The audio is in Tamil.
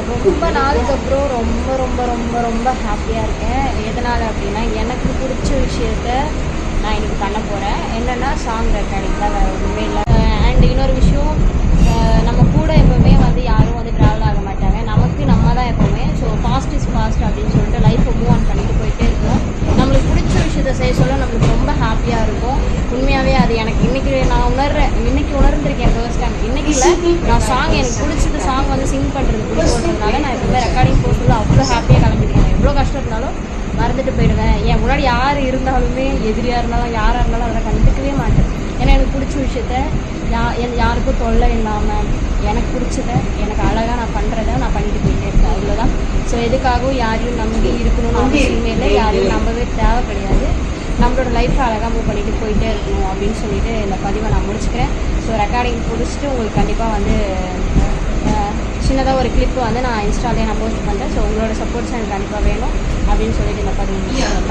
ரொம்ப நாளுக்கு அப்புறம் ரொம்ப ரொம்ப ரொம்ப ரொம்ப ஹாப்பியாக இருக்கேன். எதனால் அப்படின்னா, எனக்கு பிடிச்ச விஷயத்த நான் இன்றைக்கி பண்ண போகிறேன். என்னென்னா சாங் ரெக்கார்டிங் தான், வேறு ஒன்றுமே இல்லை. அண்ட் இன்னொரு விஷயம், நம்ம கூட எப்போவுமே வந்து யாரும் வந்து ட்ராவல் ஆக மாட்டாங்க. நமக்கு நம்ம தான் எப்போவுமே. ஸோ ஃபாஸ்ட் இஸ் ஃபாஸ்ட் அப்படின்னு சொல்லிட்டு லைஃப்பை மூவ் ஆன் பண்ணிட்டு போயிட்டே இருக்கோம். நம்மளுக்கு பிடிச்ச விஷயத்த செய்ய சொல்ல நம்மளுக்கு ரொம்ப ஹாப்பியாக இருக்கும். உண்மையாகவே அது எனக்கு இன்றைக்கி நான் உணர்றேன். இன்றைக்கி உணர்ந்துருக்கேன் ஃபர்ஸ்ட் டைம். இன்றைக்கி இல்லை, நான் சாங் எனக்கு பிடிச்சது சாங் வந்து சிங் பண்ணுறது பிடிச்சதுனால நான் எப்பவுமே ரெக்கார்டிங் போகிறது அவ்வளோ ஹாப்பியாக கிளம்பிடுவேன். எவ்வளோ கஷ்டம் இருந்தாலும் மறந்துட்டு போயிடுவேன். என் முன்னாடி யார் இருந்தாலுமே, எதிரியாக இருந்தாலும் யாராக இருந்தாலும் அதை கண்டுக்கவே மாட்டேன். ஏன்னா எனக்கு பிடிச்ச விஷயத்த யாருக்கும் தொல்லை இல்லாமல் எனக்கு பிடிச்சத எனக்கு அழகாக நான் பண்ணுறத நான் பண்ணிட்டு போயிட்டே இருக்கேன். அவ்வளோதான். ஸோ எதுக்காகவும் யாரையும் நம்பி இருக்கணும்னு அவசியமே இல்லை. யாரையும் நம்பவே தேவை கிடையாது. நம்மளோட லைஃப்பை அழகாக மூவ் பண்ணிட்டு போயிட்டே இருக்கணும் அப்படின்னு சொல்லிட்டு இந்த பதிவை நான் முடிச்சுக்கிறேன். ஸோ ரெக்கார்டிங் முடிச்சுட்டு உங்களுக்கு கண்டிப்பாக வந்து சின்னதாக ஒரு கிளிப்பு வந்து நான் இன்ஸ்டாலே நான் போஸ்ட் பண்ணுறேன். ஸோ உங்களோட சப்போர்ட்ஸ் எனக்கு கண்டிப்பாக வேணும் அப்படின்னு சொல்லிட்டு இந்த பதிவு முடிச்சுக்கிறேன்.